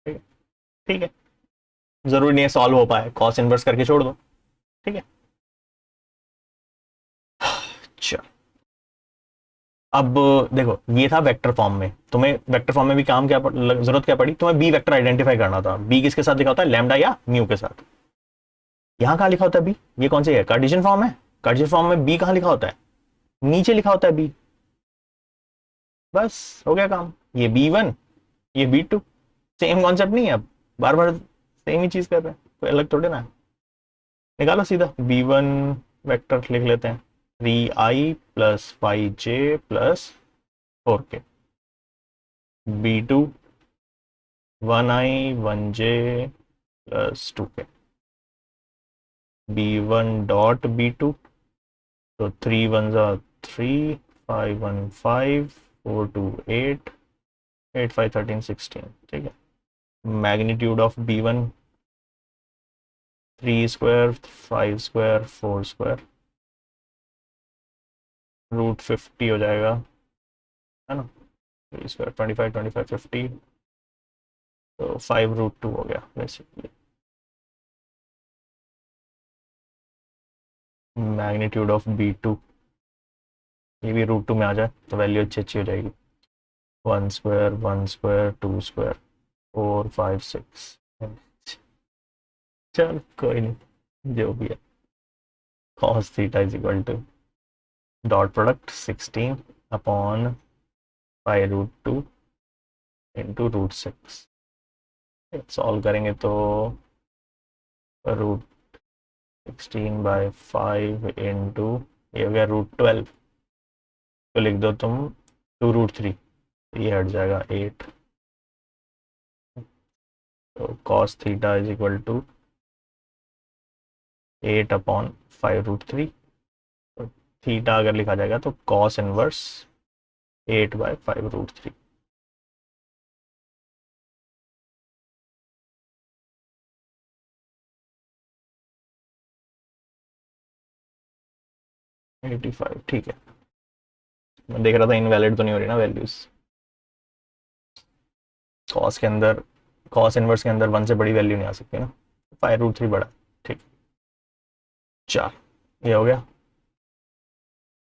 ठीक है, ठीक है, जरूरी नहीं है सॉल्व हो पाए, कॉस इनवर्स करके छोड़ दो। ठीक है, अच्छा अब देखो, ये था वेक्टर फॉर्म में, तुम्हें वेक्टर फॉर्म में भी काम क्या जरूरत क्या पड़ी, तुम्हें बी वेक्टर आइडेंटिफाई करना था। बी किसके साथ लिखा होता है? लैम्डा या म्यू के साथ। यहां कहां लिखा होता है बी? ये कौन सी है? कार्टेशियन फॉर्म है। कार्टेशियन फॉर्म में बी कहां लिखा होता है? नीचे लिखा होता है बी। बस हो गया काम। ये B1, ये B2, सेम कॉन्सेप्ट नहीं है। अब बार बार सेम ही चीज कर रहे हैं, कोई अलग थोड़े ना है। निकालो सीधा, B1 वेक्टर लिख लेते हैं, 3i + 5j + 4k। B2 1i 1j + 2k। B1 dot B2, तो 3 1 3, 5 1 5, 4 2 8, 8 5 13 16। ठीक है, magnitude of B1 3 square 5 square 4 square, √50 हो जाएगा, है ना? 3 स्क्वायर 25 25 50, तो 5√2 हो गया बेसिकली। मैग्नीट्यूड ऑफ B2, ये भी √2 में आ जाए तो वैल्यू अच्छी अच्छी हो जाएगी। 1 स्क्वायर 1 स्क्वायर 2 स्क्वायर 4 5 6। चल कोई नहीं, जो भी है। cos theta is equal to dot product 16/5√2 × √6। Solve करेंगे तो √16/5 इंटू, ये हो गया √12, तो लिख दो तुम 2√3, ये हट जाएगा 8। तो cos theta is equal to 8/5√3। तो थीटा अगर लिखा जाएगा तो cos इनवर्स 8/5√3। एटी फाइव, ठीक है। मैं देख रहा था इनवैलिड तो नहीं हो रही ना वैल्यूज। कॉस के अंदर, कॉस इनवर्स के अंदर 1 से बड़ी वैल्यू नहीं आ सकती ना, 5√3 बड़ा। ठीक, 4, ये हो गया।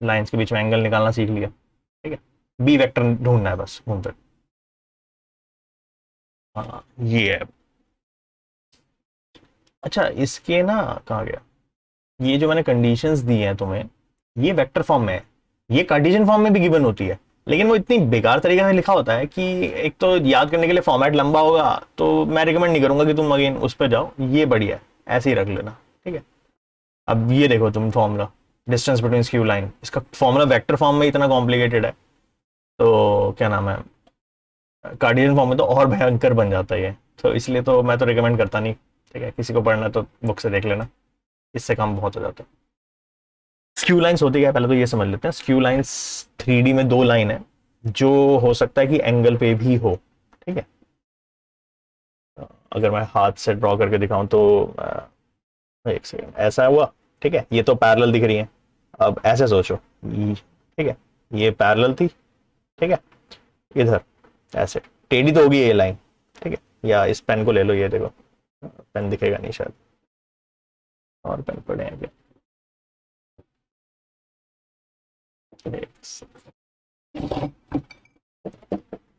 लाइंस के बीच में एंगल निकालना सीख लिया। ठीक है, बी वेक्टर ढूंढना है बस घूम फिर। हाँ ये है। अच्छा इसके ना, कहाँ गया, ये जो मैंने कंडीशंस दी हैं तुम्हें, ये वेक्टर फॉर्म में है, ये कार्टेशियन फॉर्म में भी गिवन होती है, लेकिन वो इतनी बेकार तरीके से लिखा होता है कि एक तो याद करने के लिए फॉर्मेट लंबा होगा, तो मैं रिकमेंड नहीं करूंगा कि तुम अगेन उस पर जाओ। ये बढ़िया है, ऐसे ही रख लेना। ठीक है, अब ये देखो तुम formula, distance between skew line, इसका फॉर्मूला वेक्टर फॉर्म में इतना कॉम्प्लिकेटेड है, तो क्या नाम है, कार्टेशियन फॉर्म में तो और भयंकर बन जाता है ये। तो इसलिए तो मैं तो रिकमेंड करता नहीं। ठीक है, किसी को पढ़ना तो बुक से देख लेना, इससे काम बहुत हो जाता है। स्क्यू लाइंस होती है, पहले तो ये समझ लेते हैं। स्क्यू लाइंस 3D में 2 लाइन है, जो हो सकता है कि एंगल पे भी हो। ठीक है, अगर मैं हाथ से ड्रॉ करके दिखाऊं तो एक सेकेंड, ऐसा हुआ, ठीक है, ये तो पैरेलल दिख रही है। अब ऐसे सोचो, ठीक है, ये पैरेलल थी, ठीक है, इधर ऐसे टेढ़ी तो होगी ये लाइन, ठीक है, या इस पेन को ले लो, ये देखो पेन दिखेगा नहीं शायद, और पेन पड़े हैं क्या,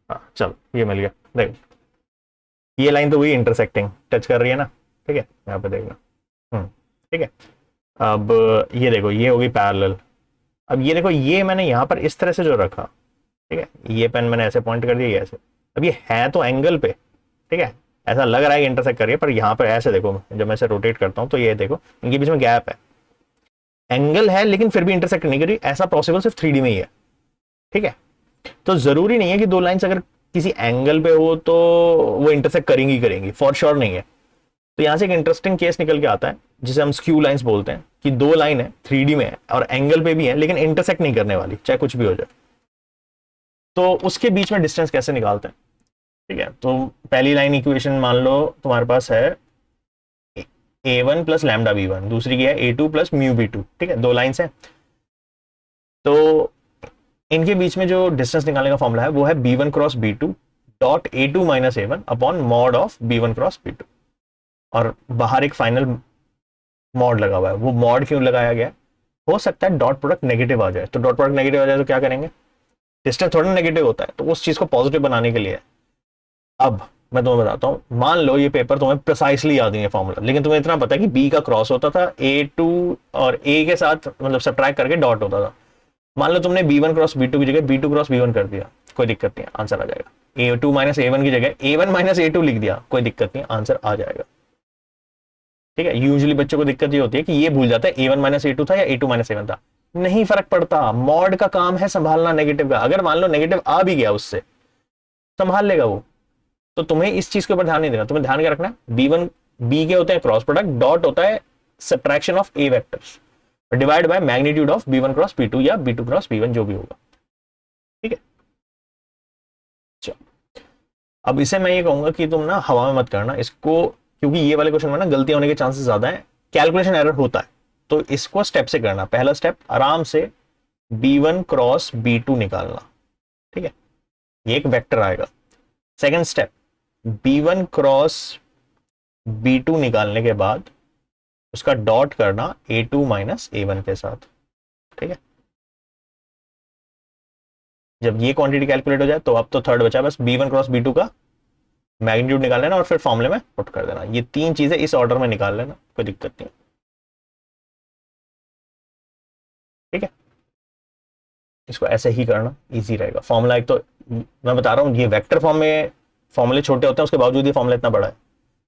हाँ चलो ये मिल गया, देखो ये लाइन तो हुई इंटरसेक्टिंग, टच कर रही है ना, ठीक है, यहाँ पे देखना, ठीक है। अब ये देखो ये होगी पैरेलल। अब ये देखो ये मैंने यहाँ पर इस तरह से जो रखा, ठीक है, ये पेन मैंने ऐसे पॉइंट कर दिया, ये ऐसे, अब ये है तो एंगल पे, ठीक है, ऐसा लग रहा है कि इंटरसेक्ट कर रही है, पर यहाँ पर ऐसे देखो, जब मैं इसे रोटेट करता हूँ तो ये देखो इनके बीच में गैप है, एंगल है लेकिन फिर भी इंटरसेक्ट नहीं कर रही, ऐसा पॉसिबल सिर्फ 3D में ही है, ठीक है। तो जरूरी नहीं है कि दो लाइंस अगर किसी एंगल पे हो तो वो इंटरसेक्ट करेंगी करेंगी, फॉर श्योर नहीं है। तो यहां से एक इंटरेस्टिंग केस निकल के आता है जिसे हम स्क्यू लाइंस बोलते हैं, कि दो लाइन है 3D में है और एंगल पे भी है लेकिन इंटरसेक्ट नहीं करने वाली, चाहे कुछ भी हो जाए। तो उसके बीच में डिस्टेंस कैसे निकालते हैं, ठीक है। तो पहली लाइन इक्वेशन मान लो तुम्हारे पास है a1 प्लस लैम्डा b1, दूसरी की है a2 प्लस म्यू b2, ठीक है, दो लाइंस है। तो इनके बीच में जो डिस्टेंस निकालने का फॉर्मूला है वो है b1 cross b2 dot a2 minus a1 upon mod of b1 cross b2, और बाहर एक फाइनल मॉड लगा हुआ है। वो मॉड क्यों लगाया गया, हो सकता है डॉट प्रोडक्ट नेगेटिव आ जाए, तो डॉट प्रोडक्ट नेगेटिव आ जाए तो क्या करेंगे, डिस्टेंस थोड़ा नेगेटिव होता है, तो उस चीज को पॉजिटिव बनाने के लिए। अब मैं तुम्हें बताता हूं, मान लो ये पेपर तुम्हें प्रिसाइसली याद नहीं है फॉर्मूला, लेकिन तुम्हें इतना पता है कि बी का क्रॉस होता था a2 और a के साथ, मतलब सब्ट्रैक्ट करके डॉट होता था। मान लो तुमने b1 क्रॉस b2 की जगह b2 क्रॉस b1 कर दिया, कोई दिक्कत नहीं, आंसर आ जाएगा। a2 माइनस a1 की जगह a1 माइनस a2 लिख दिया, कोई दिक्कत नहीं, आंसर आ जाएगा, ठीक है। यूजुअली बच्चों को दिक्कत ये होती है कि ये भूल जाता है a1 माइनस a2 था या a2 माइनस a1 था, नहीं फर्क पड़ता, मॉड का काम है संभालना नेगेटिव का। अगर मान लो नेगेटिव आ भी गया उससे संभाल लेगा वो, तो तुम्हें इस चीज के ऊपर ध्यान नहीं देना, तुम्हें ध्यान क्या रखना है, b1 b के होते हैं क्रॉस प्रोडक्ट, डॉट होता है subtraction of a vectors, divide by magnitude of b1 cross b2 या b2 क्रॉस b1 जो भी होगा, ठीक है। चलो अब इसे मैं ये कहूंगा कि तुम ना हवा में मत करना इसको, क्योंकि ये वाले क्वेश्चन में ना गलती होने के चांसेस ज्यादा है, कैलकुलेशन एरर होता है। तो इसको स्टेप से करना, पहला स्टेप आराम से b1 क्रॉस b2 निकालना, ठीक है, ये एक वेक्टर आएगा। Second step b1 cross b2 निकालने के बाद उसका डॉट करना a2 माइनस a1 के साथ, ठीक है। जब ये क्वांटिटी कैलकुलेट हो जाए तो अब तो थर्ड बचा बस b1 क्रॉस b2 का मैग्नीट्यूड निकाल लेना और फिर फॉर्मूले में पुट कर देना। ये तीन चीजें इस ऑर्डर में निकाल लेना, कोई दिक्कत नहीं, ठीक है। इसको ऐसे ही करना इजी रहेगा। फॉर्मूला एक तो मैं बता रहा हूँ, ये वेक्टर फॉर्म में फॉर्मूले छोटे होते हैं, उसके बावजूद ये फॉर्मूला इतना बड़ा है।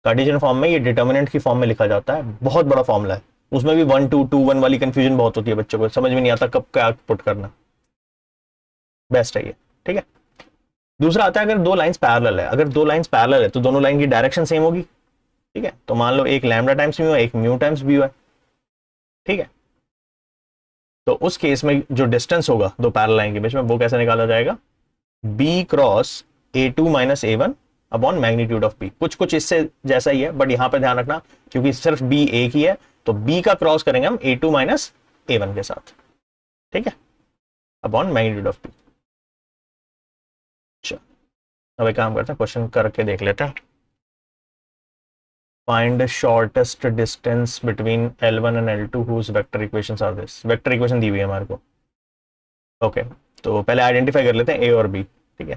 कार्टेशियन फॉर्म में ये डिटर्मिनेंट की फॉर्म में लिखा जाता है, बहुत बड़ा फॉर्मूला है, उसमें भी 1 2 2 1 वाली कंफ्यूजन बहुत होती है, बच्चों को समझ में नहीं आता कब क्या पुट करना। बेस्ट है ये, ठीक है। दूसरा आता है अगर दो लाइंस पैरेलल है, अगर दो लाइंस पैरेलल है तो दोनों लाइन की डायरेक्शन सेम होगी, ठीक है। तो मान लो एक लैम्डा टाइम्स म्यू है, एक म्यू टाइम्स बी है, ठीक है। तो उस केस में जो डिस्टेंस होगा दो पैरेलल लाइन के बीच में वो कैसे निकाला जाएगा, B cross a2 minus a1 upon magnitude of B. कुछ कुछ इससे जैसा ही है, बट यहां पे ध्यान रखना क्योंकि सिर्फ बी एक ही है, तो बी का क्रॉस करेंगे हम a2 माइनस a1 के साथ, ठीक है, अपॉन मैग्नीट्यूड ऑफ बी। चलो अब एक काम करते हैं, क्वेश्चन करके देख लेते हैं। Find the shortest distance between L1 and L2 whose vector equations are this। Vector equation दी हुई है हमारे को, ओके। तो पहले आइडेंटिफाई कर लेते हैं ए और बी, ठीक है।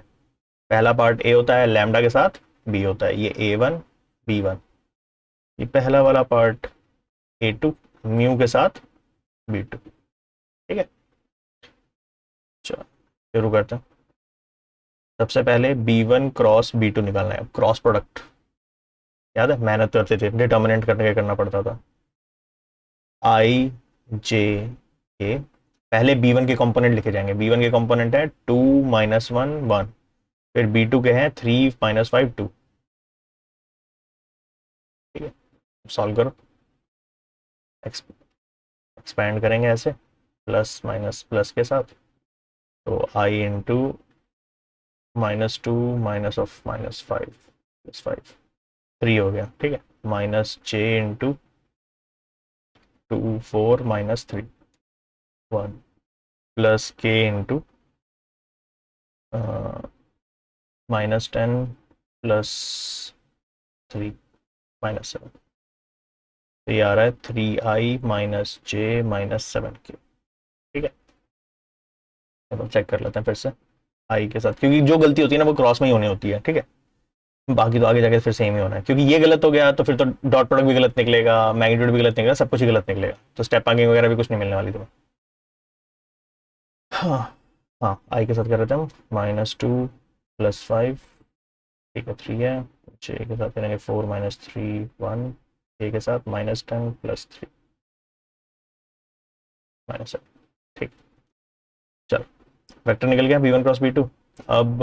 पहला पार्ट ए होता है लैम्डा के साथ, बी होता है ये a1 b1, ये पहला वाला पार्ट a2 म्यू के साथ b2, ठीक है। चलो शुरू करते हैं। सबसे पहले b1 क्रॉस b2 निकालना है, क्रॉस प्रोडक्ट याद है, मेहनत करते थे, डिटर्मिनेंट करके करना पड़ता था। आई जे के पहले b1 के कंपोनेंट लिखे जाएंगे, b1 के कंपोनेंट है 2 माइनस 1 1, फिर b2 के हैं 3 माइनस 5 2, ठीक है। सॉल्व करो, एक्सपैंड करेंगे ऐसे प्लस माइनस प्लस के साथ, तो आई इंटू -2 माइनस ऑफ -5 +5, 3 हो गया, ठीक है, minus j into 2 4 minus 3 1 plus k into minus 10 plus 3 minus 7। तो ये आ रहा है 3i माइनस जे माइनस 7k। ठीक है, चलो चेक कर लेते हैं फिर से आई के साथ, क्योंकि जो गलती होती है ना वो क्रॉस में ही होनी होती है। ठीक है, बाकी तो आगे जाके फिर सेम ही होना है, क्योंकि ये गलत हो गया तो फिर तो डॉट प्रोडक्ट भी गलत निकलेगा, मैग्नीट्यूड भी गलत निकलेगा, सब कुछ ही गलत निकलेगा, तो स्टेप आगे वगैरह भी कुछ नहीं मिलने वाली तुम्हें। हाँ हाँ, आई के साथ कर रहे थे हम, -2 + 5, ठीक है 3 है, जे के साथ करेंगे 4 - 3 1, ए के साथ -10 + 3 -7। ठीक, चलो वेक्टर निकल गया b1 क्रॉस b2। अब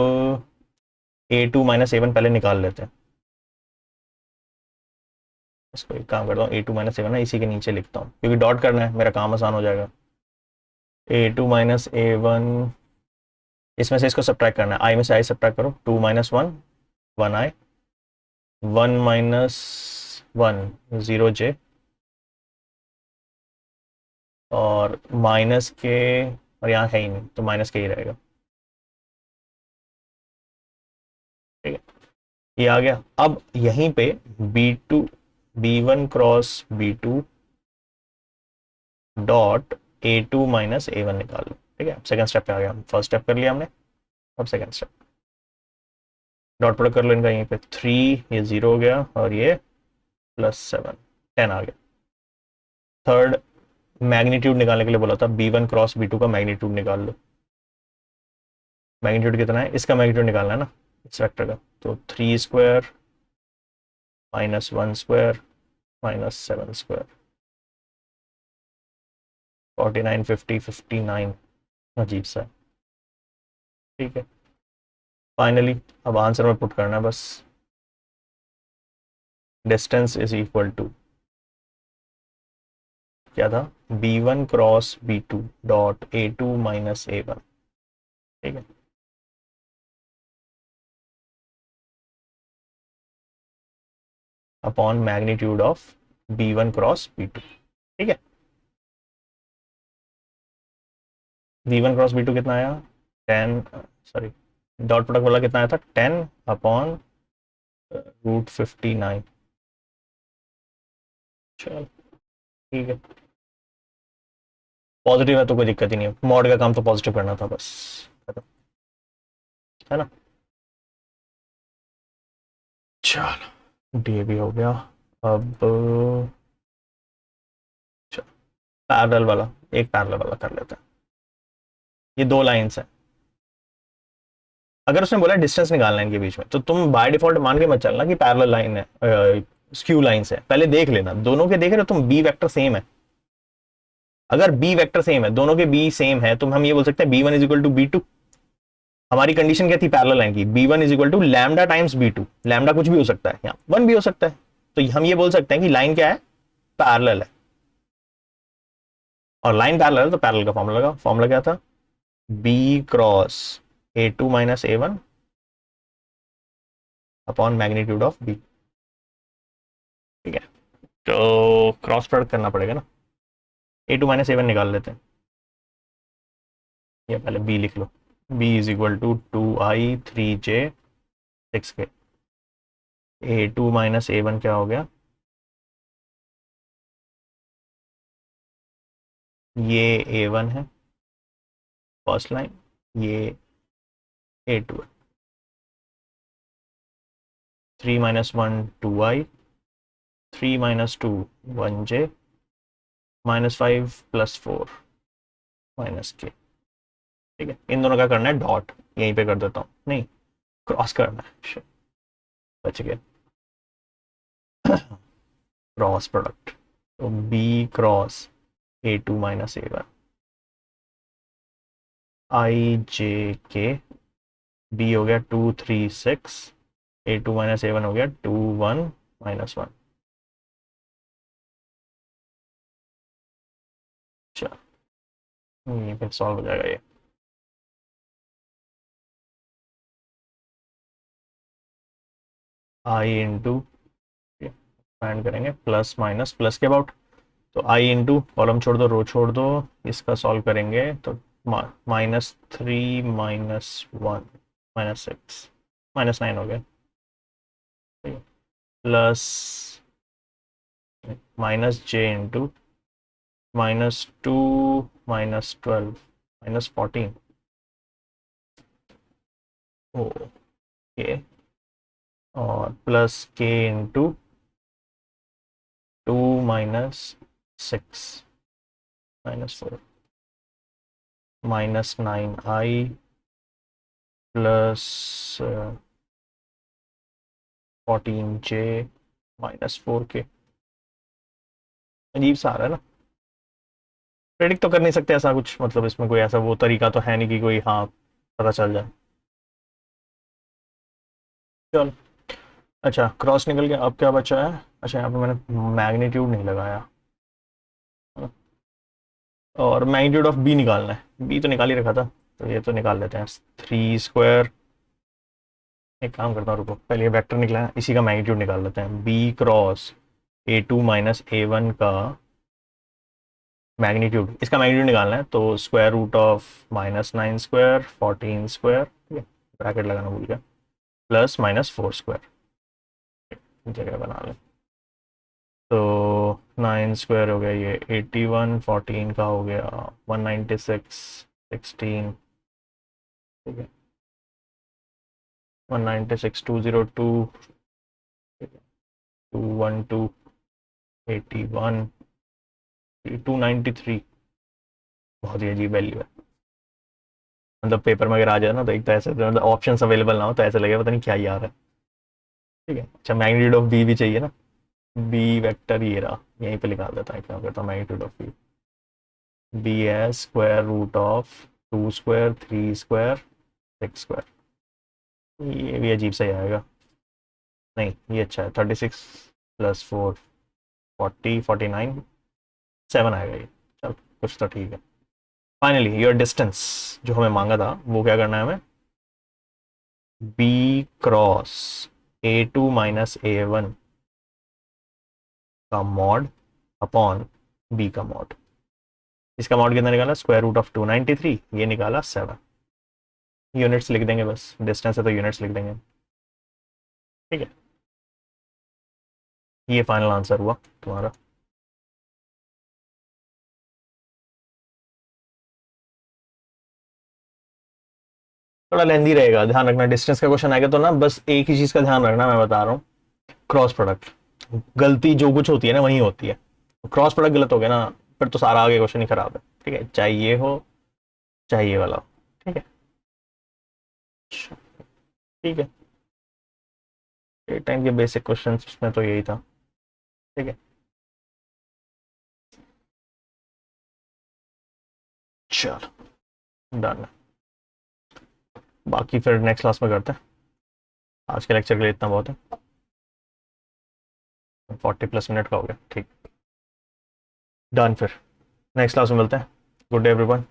a2 - a1 पहले निकाल लेते हैं। इसको एक काम करता हूँ, a2 - a1 ना इसी के नीचे लिखता हूँ, क्योंकि डॉट करना है, मेरा काम आसान हो जाएगा। a2 - a1, इसमें से इसको सब्ट्रैक्ट करना है, i में से i सब्ट्रैक्ट करो, 2 - 1 1i, 1 - 1 0j, और माइनस के, और यहाँ है ही नहीं तो माइनस के ही रहेगा। ठीक है, ये आ गया। अब यहीं पे b2 b1 cross b2 dot a2 - a1 निकाल लो। ठीक है, सेकंड स्टेप पे आ गया, फर्स्ट स्टेप कर लिया हमने, अब सेकंड स्टेप डॉट प्रोडक्ट कर लो इनका, यहीं पे 3, ये 0 हो गया, और ये +7 10 आ गया। थर्ड मैग्नीट्यूड निकालने के लिए बोला था, b1 क्रॉस b2 का मैग्नीट्यूड निकाल लो। मैग्नीट्यूड कितना है, इसका मैग्नीट्यूड निकालना है ना इस वेक्टर का, तो 3 स्क्वायर -1 स्क्वायर -7 स्क्वायर 49 50 59, अजीब सा है। ठीक है, फाइनली अब आंसर में पुट करना है बस, डिस्टेंस इज इक्वल टू क्या था, b1 cross b2 dot a2 - a1। ठीक है, upon magnitude of b1 cross b2। ठीक है, b1 क्रॉस b2 कितना आया, 10, सॉरी डॉट प्रोडक्ट वाला कितना आया था, 10 अपॉन √59। चलो ठीक है, पॉजिटिव है तो कोई दिक्कत ही नहीं है, मॉड का काम तो पॉजिटिव करना था बस, है ना। चलो डी भी हो गया। अब पैरेलल वाला, एक पैरेलल वाला कर लेते हैं। ये दो लाइंस है, अगर उसने बोला डिस्टेंस निकालना है इनके बीच में, तो तुम बाय डिफॉल्ट मान के मत चलना कि पैरेलल लाइन है, स्क्यू लाइंस है, पहले देख लेना दोनों के, देख रहे हो तुम बी वेक्टर सेम है, अगर बी वेक्टर सेम है, दोनों के बी सेम है, तो हम ये बोल सकते हैं b1 = b2। हमारी कंडीशन क्या थी पैरेलल लाइन की, b1 = lambda times b2, lambda कुछ भी हो सकता है, यहाँ 1 भी हो सकता है, तो हम ये बोल सकते हैं कि लाइन क्या है, पैरेलल है, और लाइन पैरेलल है तो पैरेलल का फॉर्मूला लगा, फॉर्मूला क्या था, b cross a2 - a1 upon magnitude of b। ठीक है, तो क्रॉस प्रोडक्ट करना पड़ेगा ना, a2 - a1 निकाल लेते हैं, ये पहले b लिख लो, b = 2i 3j 6k, a2 - a1 क्या हो गया, ये a1 है फर्स्ट लाइन, ये a2 है, 3 - 1 2i, 3 - 2 1j, -5 + 4 -k। ठीक है, इन दोनों का करना है डॉट, यहीं पे कर देता हूँ, नहीं क्रॉस करना है, Shit, बच गया। क्रॉस प्रोडक्ट, तो b cross a2 - a1 i j k, b हो गया 2 3 6, a2 - a1 हो गया 2 1 -1। चलो ये फिर सॉल्व हो जाएगा ये, i इंटू एक्सपैंड करेंगे, प्लस माइनस प्लस के अबाउट, तो आई इंटू कॉलम छोड़ दो रो छोड़ दो, इसका सॉल्व करेंगे तो -3 -1 -6 -9 हो गया, प्लस -j इंटू -2 -12 -14 ओके, और plus k into 2 -6 -4 -9i plus 14j -4k। अजीब सा आ रहा है ना, प्रेडिक्ट तो कर नहीं सकते ऐसा कुछ, मतलब इसमें कोई ऐसा वो तरीका तो है नहीं कि कोई हाँ पता चल जाए। चल, अच्छा क्रॉस निकल गया, अब क्या बचा है, अच्छा यहाँ पे मैंने मैग्नीट्यूड नहीं लगाया, और मैग्नीट्यूड ऑफ बी निकालना है, बी तो निकाल ही रखा था, तो ये तो निकाल लेते हैं, 3 स्क्वायर, एक काम करता हूँ रुको, पहले ये वेक्टर निकला है इसी का मैग्नीट्यूड निकाल लेते हैं, B cross A2 minus A1 का मैग्नीट्यूड, इसका मैग्नीट्यूड निकालना है, तो square root of -9 square 14 square, ठीक है, ब्रैकेट लगाना भूल गया, प्लस -4 स्क्वायर, जगह बना लें, तो 9 स्क्वायर हो गया ये 81, 14 का हो गया 196, 16, ठीक है, 196, 202, 212, 81, 293, बहुत ही अजीब वैल्यू है, मतलब पेपर में अगर आ जाए ना तो एक तो ऐसे मतलब ऑप्शन अवेलेबल ना हो तो ऐसे लगेगा पता नहीं क्या ही आ रहा है, ठीक है। अच्छा मैग्नीट्यूड ऑफ बी भी चाहिए ना, बी वेक्टर ये रहा, यहीं पे लिखा देता है, क्या करता हूँ मैग्नीट्यूड ऑफ बी, बी है square root of 2 square 3 square 6 square, ये भी अजीब सा ही आएगा, नहीं ये अच्छा है, 36 प्लस 4 40 49 7 आएगा ये, चल कुछ तो ठीक है। फाइनली योर डिस्टेंस जो हमें मांगा था वो क्या करना है हमें, B cross A2 minus A1 का मॉड अपॉन बी का मॉड, इसका मॉड कितना निकाला, स्क्वायर रूट ऑफ 293, ये निकाला 7, यूनिट्स लिख देंगे बस, डिस्टेंस है तो यूनिट्स लिख देंगे, ठीक है, ये फाइनल आंसर हुआ तुम्हारा। थोड़ा लेंदी रहेगा, ध्यान रखना, डिस्टेंस का क्वेश्चन आएगा तो ना बस एक ही चीज का ध्यान रखना, मैं बता रहा हूँ, क्रॉस प्रोडक्ट, गलती जो कुछ होती है ना वही होती है, क्रॉस प्रोडक्ट गलत हो गया ना फिर तो सारा आगे क्वेश्चन ही खराब है, ठीक है, चाहे ये हो चाहे ये वाला हो, ठीक है, ठीक है, ये टाइम के बेसिक क्वेश्चन में तो यही था, ठीक है, चलो डन है, बाकी फिर नेक्स्ट क्लास में करते हैं, आज के लेक्चर के लिए इतना बहुत है, 40+ मिनट का हो गया, ठीक, डन, फिर नेक्स्ट क्लास में मिलते हैं, गुड डे एवरीवन।